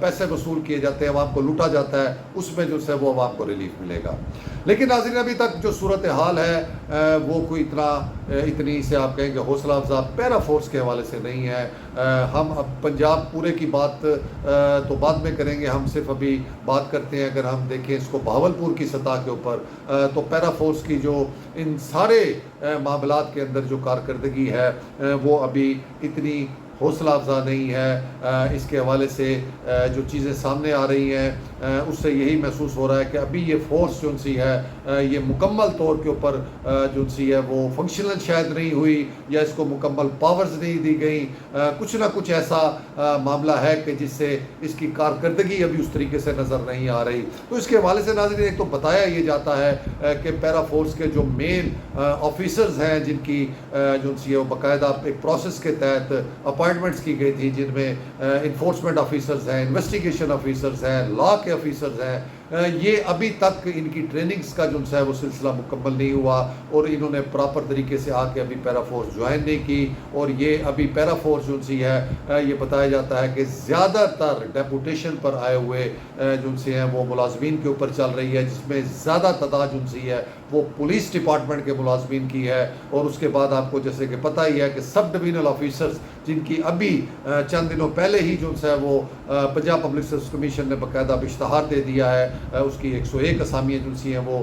پیسے وصول کیے جاتے ہیں، عوام کو لوٹا جاتا ہے، اس میں جو ہے وہ عوام کو ریلیف ملے گا۔ لیکن ناظرین ابھی تک جو صورتحال ہے وہ کوئی اتنی سے آپ کہیں کہ حوصلہ افزا پیرا فورس کے حوالے سے نہیں ہے۔ ہم اب پنجاب پورے کی بات تو بعد میں کریں گے، ہم صرف ابھی بات کرتے ہیں اگر ہم دیکھیں اس کو بہاولپور کی سطح کے اوپر، تو پیرا فورس کی جو ان سارے معاملات کے اندر جو کارکردگی ہے وہ ابھی اتنی حوصلہ افزا نہیں ہے۔ اس کے حوالے سے جو چیزیں سامنے آ رہی ہیں اس سے یہی محسوس ہو رہا ہے کہ ابھی یہ فورس جو سی ہے یہ مکمل طور کے اوپر جو سی ہے وہ فنکشنل شاید نہیں ہوئی، یا اس کو مکمل پاورز نہیں دی گئی، کچھ نہ کچھ ایسا معاملہ ہے کہ جس سے اس کی کارکردگی ابھی اس طریقے سے نظر نہیں آ رہی۔ تو اس کے حوالے سے ناظرین ایک تو بتایا یہ جاتا ہے کہ پیرا فورس کے جو مین آفیسرز ہیں جن کی جو سی ہے وہ باقاعدہ ایک پروسیس کے تحت اپائنٹمنٹس کی گئی تھی، جن میں انفورسمنٹ آفیسرز ہیں، انویسٹیگیشن آفیسرز ہیں، لا کے آفیسرز ہیں، یہ ابھی تک ان کی ٹریننگز کا جو ہے وہ سلسلہ مکمل نہیں ہوا، اور انہوں نے پراپر طریقے سے آ کے ابھی پیرا فورس جوائن نہیں کی۔ اور یہ ابھی پیرا فورس جو سی ہے یہ بتایا جاتا ہے کہ زیادہ تر ڈیپوٹیشن پر آئے ہوئے جو سی ہیں وہ ملازمین کے اوپر چل رہی ہے، جس میں زیادہ تعداد جو سی ہے وہ پولیس ڈپارٹمنٹ کے ملازمین کی ہے، اور اس کے بعد آپ کو جیسے کہ پتہ ہی ہے کہ سب ڈویژنل آفیسرز جن کی ابھی چند دنوں پہلے ہی جو ہے وہ پنجاب پبلک سروس کمیشن نے باقاعدہ اشتہار دے دیا ہے، اس کی 101 اسامیاں جو سی ہیں وہ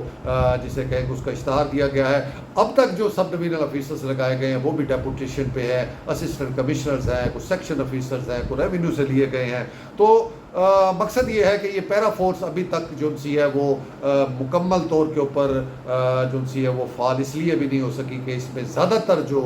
جسے کہیں کہ اس کا اشتہار دیا گیا ہے۔ اب تک جو سب ڈویژنل آفیسرز لگائے گئے ہیں وہ بھی ڈیپوٹیشن پہ ہیں، اسسٹنٹ کمشنرز ہیں، کچھ سیکشن آفیسرز ہیں، کچھ ریونیو سے لیے گئے ہیں۔ تو مقصد یہ ہے کہ یہ پیرا فورس ابھی تک جو سی ہے وہ مکمل طور کے اوپر جو سی ہے وہ فعال اس لیے بھی نہیں ہو سکی کہ اس میں زیادہ تر جو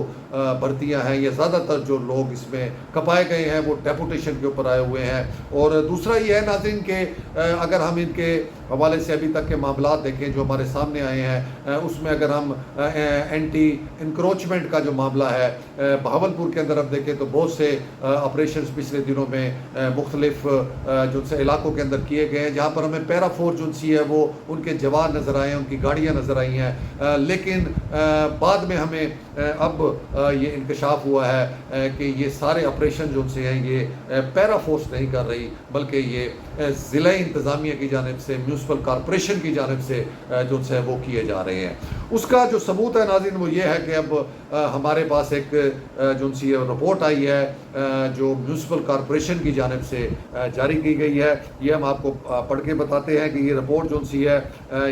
بھرتیاں ہیں یا زیادہ تر جو لوگ اس میں کپائے گئے ہیں وہ ڈیپوٹیشن کے اوپر آئے ہوئے ہیں۔ اور دوسرا یہ ہے ناظرین کہ اگر ہم ان کے حوالے سے ابھی تک کے معاملات دیکھیں جو ہمارے سامنے آئے ہیں، اس میں اگر ہم اینٹی انکروچمنٹ کا جو معاملہ ہے بہاولپور کے اندر اب دیکھیں تو بہت سے آپریشنز پچھلے دنوں میں مختلف جو سے علاقوں کے اندر کیے گئے ہیں، جہاں پر ہمیں پیرا فورس جو سی ہے وہ ان کے جوان نظر آئے ہیں، ان کی گاڑیاں نظر آئی ہیں، لیکن بعد میں ہمیں اب یہ انکشاف ہوا ہے کہ یہ سارے آپریشن جو سے ہیں یہ پیرا فورس نہیں کر رہی، بلکہ یہ ضلع انتظامیہ کی جانب سے، میونسپل کارپوریشن کی جانب سے جو ہے وہ کیے جا رہے ہیں۔ اس کا جو ثبوت ہے ناظرین وہ یہ ہے کہ اب ہمارے پاس ایک جو سی رپورٹ آئی ہے جو میونسپل کارپوریشن کی جانب سے جاری کی گئی ہے، یہ ہم آپ کو پڑھ کے بتاتے ہیں کہ یہ رپورٹ جو سی ہے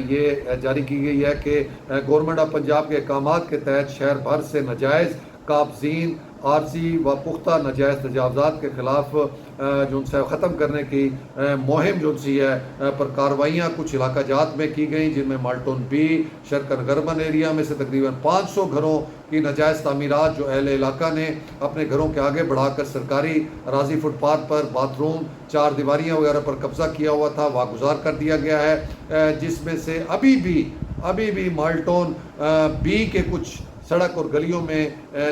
یہ جاری کی گئی ہے کہ گورنمنٹ آف پنجاب کے اقدامات کے تحت شہر بھر سے ناجائز قابضین، عارضی و پختہ ناجائز تجاوزات کے خلاف جو سے ختم کرنے کی مہم جو سی ہے پر کارروائیاں کچھ علاقہ جات میں کی گئیں، جن میں مالٹون بی، شرکن گربن ایریا میں سے تقریباً 500 گھروں کی ناجائز تعمیرات جو اہل علاقہ نے اپنے گھروں کے آگے بڑھا کر سرکاری اراضی فٹ پاتھ پر باتھ روم، چار دیواریاں وغیرہ پر قبضہ کیا ہوا تھا، واگزار کر دیا گیا ہے، جس میں سے ابھی بھی مالٹون بی کے کچھ سڑک اور گلیوں میں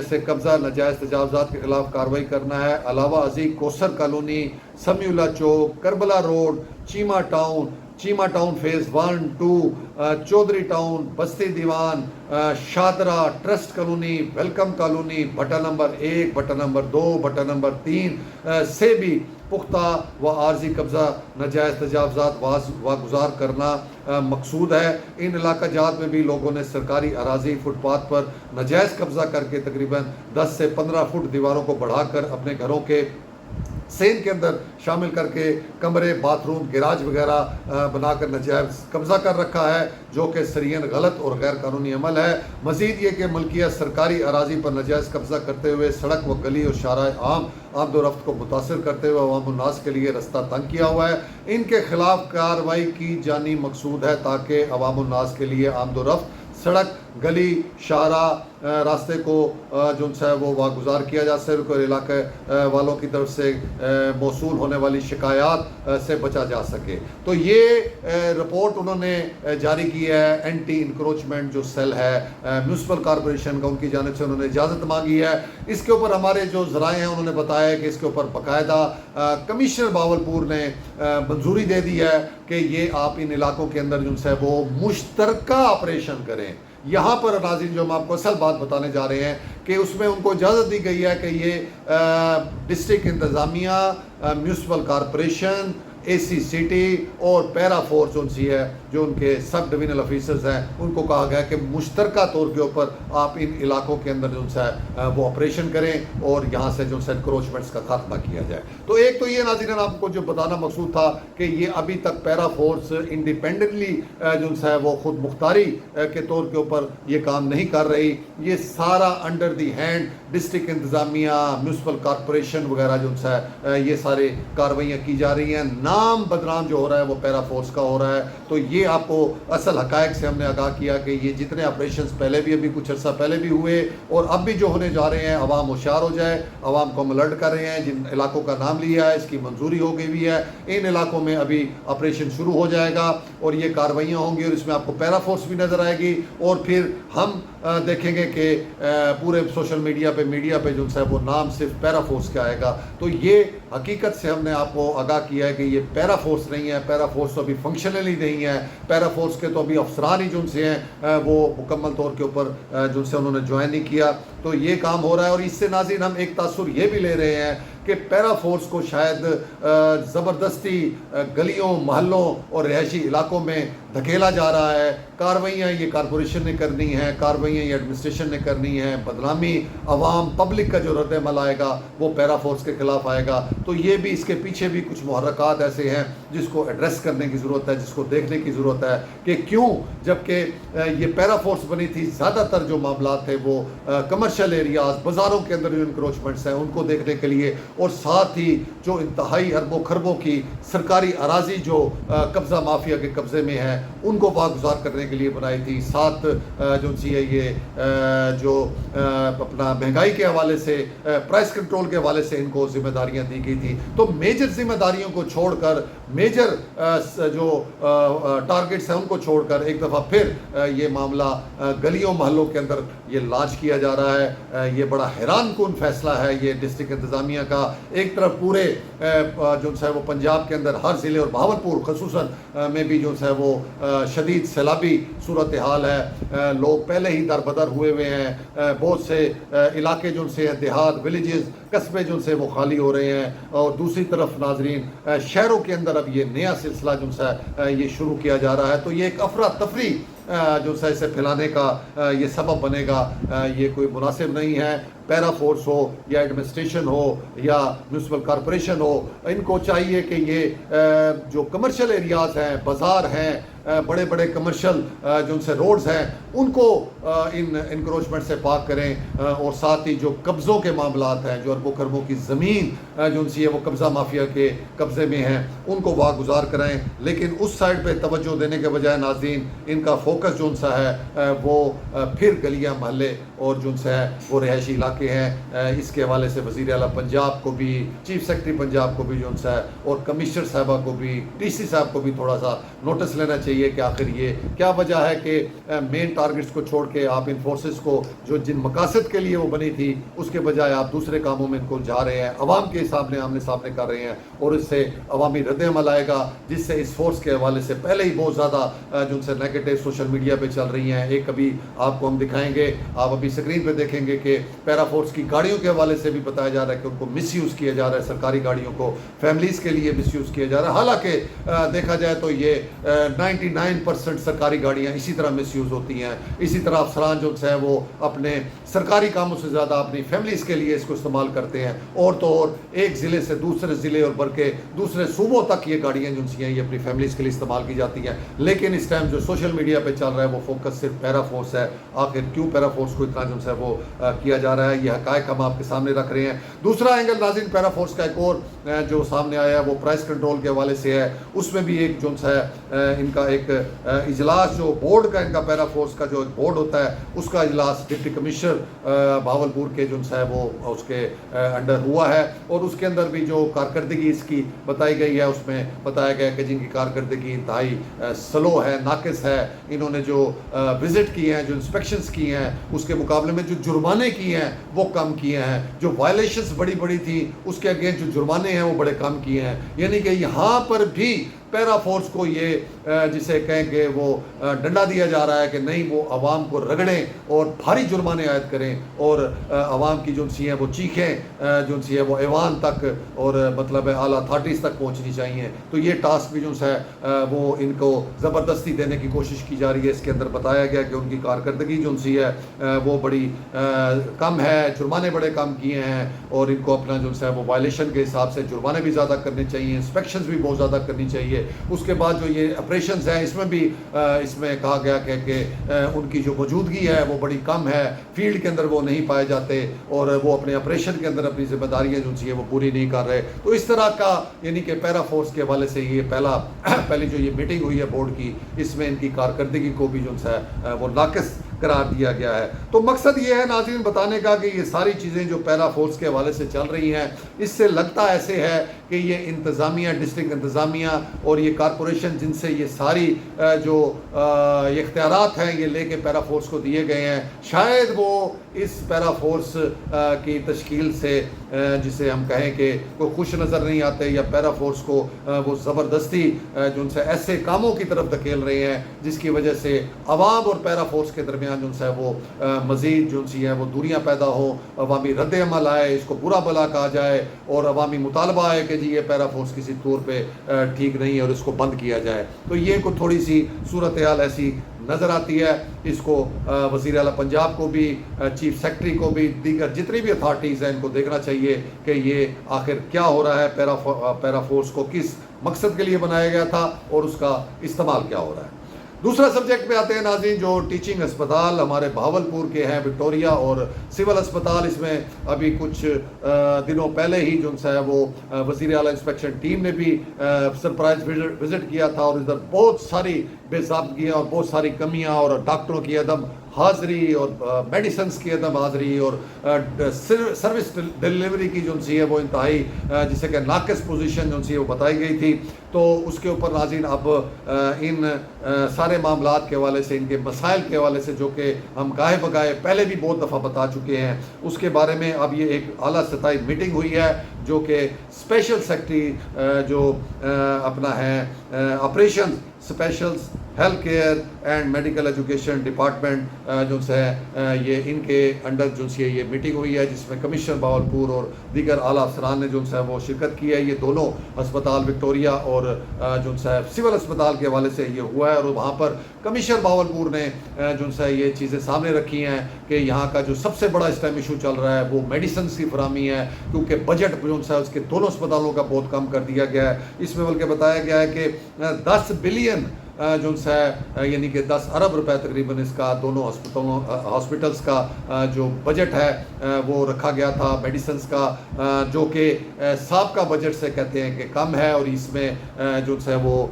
سے قبضہ ناجائز تجاوزات کے خلاف کارروائی کرنا ہے۔ علاوہ ازیں کوثر colony, Samiullah chowk, Karbala road, Cheema town phase 1 2، Chaudhry town, Basti Diwan, Shahdara, trust colony, welcome colony, بٹا نمبر 1، بٹا نمبر 2، بٹا نمبر 3 سے بھی پختہ و عارضی قبضہ ناجائز تجاوزات واگزار کرنا مقصود ہے۔ ان علاقہ جات میں بھی لوگوں نے سرکاری اراضی فٹ پاتھ پر ناجائز قبضہ کر کے تقریباً 10 سے 15 فٹ دیواروں کو بڑھا کر اپنے گھروں کے سین کے اندر شامل کر کے کمرے، باتھ روم، گیراج وغیرہ بنا کر ناجائز قبضہ کر رکھا ہے، جو کہ سرین غلط اور غیر قانونی عمل ہے۔ مزید یہ کہ ملکیت سرکاری اراضی پر ناجائز قبضہ کرتے ہوئے سڑک و گلی اور شارع عام آمد و رفت کو متاثر کرتے ہوئے عوام الناس کے لیے رستہ تنگ کیا ہوا ہے۔ ان کے خلاف کارروائی کی جانی مقصود ہے تاکہ عوام الناس کے لیے آمد و رفت، سڑک، گلی، شارع، راستے کو جو ہے وہ واگزار کیا جا سکے اور علاقے والوں کی طرف سے موصول ہونے والی شکایات سے بچا جا سکے۔ تو یہ رپورٹ انہوں نے جاری کی ہے، اینٹی انکروچمنٹ جو سیل ہے میونسپل کارپوریشن کا، ان کی جانب سے انہوں نے اجازت مانگی ہے۔ اس کے اوپر ہمارے جو ذرائع ہیں انہوں نے بتایا ہے کہ اس کے اوپر باقاعدہ کمشنر بہاولپور نے منظوری دے دی ہے کہ یہ آپ ان علاقوں کے اندر جو ہے وہ مشترکہ آپریشن کریں۔ یہاں پر ناظرین جو ہم آپ کو اصل بات بتانے جا رہے ہیں کہ اس میں ان کو اجازت دی گئی ہے کہ یہ ڈسٹرکٹ انتظامیہ، میونسپل کارپوریشن، اے سی سٹی اور پیرا فورس جو سی ہے، جو ان کے سب ڈویژنل آفیسرز ہیں، ان کو کہا گیا کہ مشترکہ طور کے اوپر آپ ان علاقوں کے اندر جو ہے وہ آپریشن کریں اور یہاں سے جو انکروچمنٹس کا خاتمہ کیا جائے۔ تو ایک تو یہ ناظرین آپ کو جو بتانا مقصود تھا کہ یہ ابھی تک پیرا فورس انڈیپینڈنٹلی جو ہے وہ خود مختاری کے طور کے اوپر یہ کام نہیں کر رہی، یہ سارا انڈر دی ہینڈ ڈسٹرکٹ انتظامیہ، میونسپل کارپوریشن وغیرہ جو ہے یہ سارے کارروائیاں کی جا رہی ہیں۔ نام بدنام جو ہو رہا ہے وہ پیرا فورس کا ہو رہا ہے۔ تو یہ آپ کو اصل حقائق سے ہم نے آگاہ کیا کہ یہ جتنے آپریشنز پہلے بھی ابھی کچھ عرصہ پہلے بھی ہوئے اور اب بھی جو ہونے جا رہے ہیں، عوام ہوشیار ہو جائے، عوام کو ہم الرٹ کر رہے ہیں۔ جن علاقوں کا نام لیا ہے، اس کی منظوری ہو گئی بھی ہے، ان علاقوں میں ابھی آپریشن شروع ہو جائے گا اور یہ کارروائیاں ہوں گی اور اس میں آپ کو پیرا فورس بھی نظر آئے گی اور پھر ہم دیکھیں گے کہ پورے سوشل میڈیا پہ جو ہے وہ نام صرف پیرا فورس کا آئے گا۔ تو یہ حقیقت سے ہم نے آپ کو آگاہ کیا ہے کہ یہ پیرا فورس نہیں ہے، پیرا فورس تو ابھی فنکشنلی نہیں ہے، پیرا فورس کے تو ابھی افسران ہی جو سے ہیں وہ مکمل طور کے اوپر جو سے انہوں نے جوائن نہیں کیا۔ تو یہ کام ہو رہا ہے اور اس سے ناظرین ہم ایک تاثر یہ بھی لے رہے ہیں کہ پیرا فورس کو شاید زبردستی گلیوں، محلوں اور رہائشی علاقوں میں دھکیلا جا رہا ہے۔ کارروائیاں یہ کارپوریشن نے کرنی ہیں، کارروائیاں یہ ایڈمنسٹریشن نے کرنی ہیں، بدنامی عوام پبلک کا جو رد عمل آئے گا وہ پیرا فورس کے خلاف آئے گا۔ تو یہ بھی اس کے پیچھے بھی کچھ محرکات ایسے ہیں جس کو ایڈریس کرنے کی ضرورت ہے، جس کو دیکھنے کی ضرورت ہے کہ کیوں جبکہ یہ پیرا فورس بنی تھی، زیادہ تر جو معاملات تھے وہ کمرشل ایریاز، بازاروں کے اندر جو انکروچمنٹس ہیں ان کو دیکھنے کے لیے، اور ساتھ ہی جو انتہائی اربوں خربوں کی سرکاری اراضی جو قبضہ مافیا کے قبضے میں ہے ان کو واگزار کرنے کے لیے بنائی تھی۔ ساتھ جو سی ہے یہ جو اپنا مہنگائی کے حوالے سے، پرائس کنٹرول کے حوالے سے ان کو ذمہ داریاں دی گئی تھی۔ تو میجر ذمہ داریوں کو چھوڑ کر، میجر جو ٹارگٹس ہیں ان کو چھوڑ کر ایک دفعہ پھر یہ معاملہ گلیوں محلوں کے اندر یہ لانچ کیا جا رہا ہے۔ یہ بڑا حیران کن فیصلہ ہے یہ ڈسٹرکٹ انتظامیہ کا۔ ایک طرف پورے جو ہے وہ پنجاب کے اندر ہر ضلع اور بہاولپور خصوصاً میں بھی جو ہے وہ شدید سیلابی صورتحال ہے، لوگ پہلے ہی در بدر ہوئے ہیں، بہت سے علاقے جو سے دیہات، ولیجز، قصبے جو سے وہ خالی ہو رہے ہیں، اور دوسری طرف ناظرین شہروں کے اندر اب یہ نیا سلسلہ جو ہے یہ شروع کیا جا رہا ہے۔ تو یہ ایک افراتفری جو ہے اسے پھیلانے کا یہ سبب بنے گا، یہ کوئی مناسب نہیں ہے۔ پیرا فورس ہو یا ایڈمنسٹریشن ہو یا میونسپل کارپوریشن ہو، ان کو چاہیے کہ یہ جو کمرشل ایریاز ہیں، بازار ہیں، بڑے بڑے کمرشل جو ان سے روڈز ہیں ان کو ان انکروچمنٹ سے پاک کریں، اور ساتھ ہی جو قبضوں کے معاملات ہیں، جو اربوں خربوں کی زمین جو ان سی ہے وہ قبضہ مافیا کے قبضے میں ہیں، ان کو واگزار کرائیں۔ لیکن اس سائڈ پہ توجہ دینے کے بجائے ناظرین ان کا فوکس جو ان سا ہے وہ پھر گلیاں، محلے اور جو ان سے ہے وہ رہائشی علاقے ہیں۔ اس کے حوالے سے وزیر اعلیٰ پنجاب کو بھی، چیف سیکرٹری پنجاب کو بھی جو ان سے ہے اور کمشنر صاحبہ کو بھی، ڈی سی صاحب کو بھی تھوڑا سا نوٹس لینا چاہیے کہ آخر یہ کیا وجہ ہے کہ مین ٹارگٹس کو چھوڑ کے آپ ان فورسز کو جو جن مقاصد کے لیے وہ بنی تھی اس کے بجائے آپ دوسرے کاموں میں ان کو جا رہے ہیں، عوام کے سامنے آمنے سامنے کر رہے ہیں، اور اس سے عوامی رد عمل آئے گا، جس سے اس فورس کے حوالے سے پہلے ہی بہت زیادہ جو ان سے نیگیٹو سوشل میڈیا پہ چل رہی ہیں۔ ایک ابھی آپ کو ہم دکھائیں گے، آپ ابھی اسکرین پہ دیکھیں گے کہ پیرا فورس کی گاڑیوں کے حوالے سے بھی بتایا جا رہا ہے کہ ان کو مس یوز کیا جا رہا ہے، سرکاری گاڑیوں کو فیملیز کے لیے مس یوز کیا جا رہا ہے۔ حالانکہ دیکھا جائے تو یہ 99% سرکاری گاڑیاں اسی طرح مس یوز ہوتی ہیں۔ اسی طرح افسران جو ہے وہ اپنے سرکاری کاموں سے زیادہ اپنی فیملیز کے لیے اس کو استعمال کرتے ہیں، اور تو اور ایک ضلع سے دوسرے ضلع اور بلکہ دوسرے صوبوں تک یہ گاڑیاں جو ہیں یہ اپنی فیملیز کے لیے استعمال کی جاتی ہیں۔ لیکن اس ٹائم جو سوشل میڈیا پہ چل رہا ہے وہ فوکس صرف پیرا فورس ہے۔ آخر کیوں پیرا فورس کو اتنا جو ہے وہ کیا جا رہا ہے، یہ حقائق ہم آپ کے سامنے رکھ رہے ہیں۔ دوسرا اینگل ناظرین پیرا فورس کا ایک اور جو سامنے آیا ہے وہ پرائس کنٹرول کے حوالے سے ہے۔ اس میں بھی ایک جو ہے ان کا ایک اجلاس، جو بورڈ کا ان کا پیرا فورس کا جو بورڈ ہوتا ہے اس کا اجلاس ڈپٹی کمشنر بہاولپور کے جو ہے وہ اس کے انڈر ہوا ہے، اور اس کے اندر بھی جو کارکردگی اس کی بتائی گئی ہے اس میں بتایا گیا کہ جن کی کارکردگی انتہائی سلو ہے، ناقص ہے، انہوں نے جو وزٹ کیے ہیں، جو انسپیکشنز کیے ہیں اس کے مقابلے میں جو جرمانے کیے ہیں وہ کم کیے ہیں، جو وائلیشنز بڑی بڑی تھی اس کے اگینسٹ جو جرمانے ہیں وہ بڑے کم کیے ہیں۔ یعنی کہ یہاں پر بھی پیرا فورس کو یہ جسے کہیں کہ وہ ڈنڈا دیا جا رہا ہے کہ نہیں وہ عوام کو رگڑیں اور بھاری جرمانے عائد کریں اور عوام کی جو سی ہیں وہ چیخیں جو سی ہے وہ ایوان تک اور مطلب اعلیٰ اتھارٹیز تک پہنچنی چاہیے. تو یہ ٹاسک بھی جو ہے وہ ان کو زبردستی دینے کی کوشش کی جا رہی ہے. اس کے اندر بتایا گیا کہ ان کی کارکردگی جو سی ہے وہ بڑی کم ہے, جرمانے بڑے کم کیے ہیں اور ان کو اپنا جو ہے وہ وائلیشن کے حساب سے جرمانے بھی زیادہ کرنے چاہیے, انسپیکشنز بھی بہت زیادہ کرنی چاہیے. اس کے بعد جو یہ آپریشنز ہیں اس میں بھی اس میں کہا گیا کہ ان کی جو موجودگی ہے وہ بڑی کم ہے, فیلڈ کے اندر وہ نہیں پائے جاتے اور وہ اپنے آپریشن کے اندر اپنی ذمہ داریاں جو سی ہے وہ پوری نہیں کر رہے. تو اس طرح کا یعنی کہ پیرا فورس کے حوالے سے یہ پہلی جو یہ میٹنگ ہوئی ہے بورڈ کی, اس میں ان کی کارکردگی کو بھی جو ہے وہ ناقص قرار دیا گیا ہے. تو مقصد یہ ہے ناظرین بتانے کا کہ یہ ساری چیزیں جو پیرا فورس کے حوالے سے چل رہی ہیں اس سے لگتا ایسے ہے کہ یہ انتظامیہ, ڈسٹرکٹ انتظامیہ اور یہ کارپوریشن جن سے یہ ساری جو یہ اختیارات ہیں یہ لے کے پیرا فورس کو دیے گئے ہیں, شاید وہ اس پیرا فورس کی تشکیل سے جسے ہم کہیں کہ کوئی خوش نظر نہیں آتے یا پیرا فورس کو وہ زبردستی جو ان سے ایسے کاموں کی طرف دھکیل رہے ہیں جس کی وجہ سے عوام اور پیرا فورس کے درمیان جو ہے وہ مزید جو سی ہے وہ دوریاں پیدا ہوں, عوامی رد عمل آئے, اس کو برا بلا کہا جائے اور عوامی مطالبہ آئے کہ جی یہ پیرا فورس کسی طور پہ ٹھیک نہیں ہے اور اس کو بند کیا جائے. تو یہ کو تھوڑی سی صورتحال ایسی نظر آتی ہے. اس کو وزیر اعلیٰ پنجاب کو بھی, چیف سیکرٹری کو بھی, دیگر جتنی بھی اتھارٹیز ہیں ان کو دیکھنا چاہیے کہ یہ آخر کیا ہو رہا ہے, پیرا فورس کو کس مقصد کے لیے بنایا گیا تھا اور اس کا استعمال کیا ہو رہا ہے. دوسرا سبجیکٹ پہ آتے ہیں ناظرین, جو ٹیچنگ اسپتال ہمارے بہاولپور کے ہیں, وکٹوریا اور سول اسپتال. اس میں ابھی کچھ دنوں پہلے ہی جو ہے وہ وزیر اعلیٰ انسپیکشن ٹیم نے بھی سرپرائز وزٹ کیا تھا اور ادھر بہت ساری بے ضابطگیاں اور بہت ساری کمیاں اور ڈاکٹروں کی عدم حاضری اور میڈیسنس کی عدم حاضری اور سروس ڈیلیوری کی جو سی ہے وہ انتہائی جسے کہ ناقص پوزیشن جو سی ہے وہ بتائی گئی تھی. تو اس کے اوپر ناظرین اب ان سارے معاملات کے حوالے سے, ان کے مسائل کے حوالے سے جو کہ ہم گاہے بگاہے پہلے بھی بہت دفعہ بتا چکے ہیں, اس کے بارے میں اب یہ ایک اعلیٰ سطحی میٹنگ ہوئی ہے جو کہ اسپیشل سیکرٹری جو اپنا ہے operation specials health care and medical education department جو ہے یہ ان کے انڈر جو سی یہ میٹنگ ہوئی ہے جس میں کمشنر بہاولپور اور دیگر اعلیٰ افسران نے جو ہے وہ شرکت کی ہے. یہ دونوں اسپتال وکٹوریا اور جو ہے سول اسپتال کے حوالے سے یہ ہوا ہے اور وہاں پر کمشنر بہاولپور نے جو ہے یہ چیزیں سامنے رکھی ہیں کہ یہاں کا جو سب سے بڑا اس ٹائم ایشو چل رہا ہے وہ میڈیسنس کی فراہمی ہے, کیونکہ بجٹ جو ہے اس کے دونوں اسپتالوں کا بہت کم کر دیا گیا ہے. اس میں بلکہ بتایا گیا ہے کہ 10 بلین جو ہے یعنی کہ 10 ارب روپے تقریباً اس کا دونوں ہاسپٹلس کا جو بجٹ ہے وہ رکھا گیا تھا میڈیسنس کا, جو کہ سابقہ بجٹ سے کہتے ہیں کہ کم ہے اور اس میں جو ہے وہ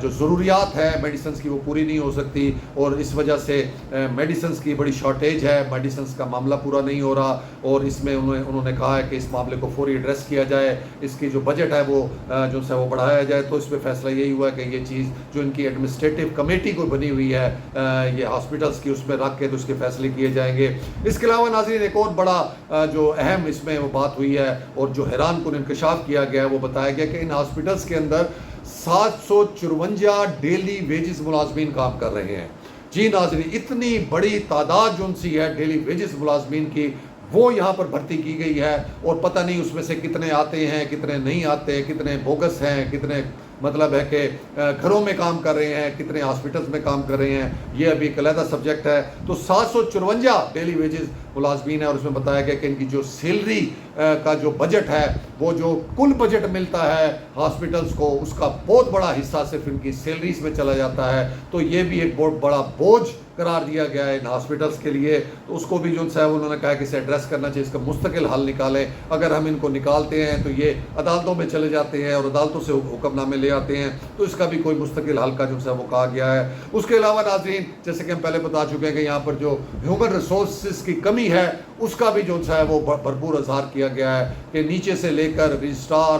جو ضروریات ہے میڈیسنس کی وہ پوری نہیں ہو سکتی اور اس وجہ سے میڈیسنس کی بڑی شارٹیج ہے, میڈیسنس کا معاملہ پورا نہیں ہو رہا اور اس میں انہوں نے کہا ہے کہ اس معاملے کو فوری ایڈریس کیا جائے, اس کی جو بجٹ ہے وہ جو ہے وہ بڑھایا جائے. تو اس پہ فیصلہ یہی ہوا کہ یہ چیز جو ان کی ایڈمنسٹریٹو کمیٹی کو بنی ہوئی ہے یہ ہاسپٹلس کی, اس میں رکھ کے تو اس کے فیصلے کیے جائیں گے. اس کے علاوہ ناظرین ایک اور بڑا جو اہم اس میں وہ بات ہوئی ہے اور جو حیران کن انکشاف کیا گیا ہے وہ بتایا گیا کہ ان ہاسپٹلس کے اندر 754 ڈیلی ویجز ملازمین کام کر رہے ہیں. جی ناظرین, اتنی بڑی تعداد جو سی ہے ڈیلی ویجز ملازمین کی وہ یہاں پر بھرتی کی گئی ہے اور پتہ نہیں اس میں سے کتنے آتے ہیں کتنے نہیں آتے, کتنے بوگس ہیں, کتنے مطلب ہے کہ گھروں میں کام کر رہے ہیں, کتنے ہاسپٹلس میں کام کر رہے ہیں, یہ ابھی ایک علیحدہ سبجیکٹ ہے. تو 754 ڈیلی ویجز ملازمین ہیں اور اس میں بتایا گیا کہ ان کی جو سیلری کا جو بجٹ ہے وہ جو کل بجٹ ملتا ہے ہاسپٹلس کو اس کا بہت بڑا حصہ صرف ان کی سیلریز میں چلا جاتا ہے. تو یہ بھی ایک بہت بڑا بوجھ قرار دیا گیا ہے ان ہاسپٹلس کے لیے. تو اس کو بھی جو ہے انہوں نے کہا کہ اسے ایڈریس کرنا چاہیے, اس کا مستقل حل نکالیں. اگر ہم ان کو نکالتے ہیں تو یہ عدالتوں میں چلے جاتے ہیں اور عدالتوں سے حکم نامے لے آتے ہیں, تو اس کا بھی کوئی مستقل حل کا جو ہے وہ کہا گیا ہے. اس کے علاوہ ناظرین جیسے کہ ہم پہلے بتا چکے ہیں کہ یہاں پر جو ہیومن ریسورسز کی کمی ہے اس کا بھی جو ہے وہ بھرپور اظہار کیا گیا ہے کہ نیچے سے لے کر رجسٹرار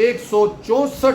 164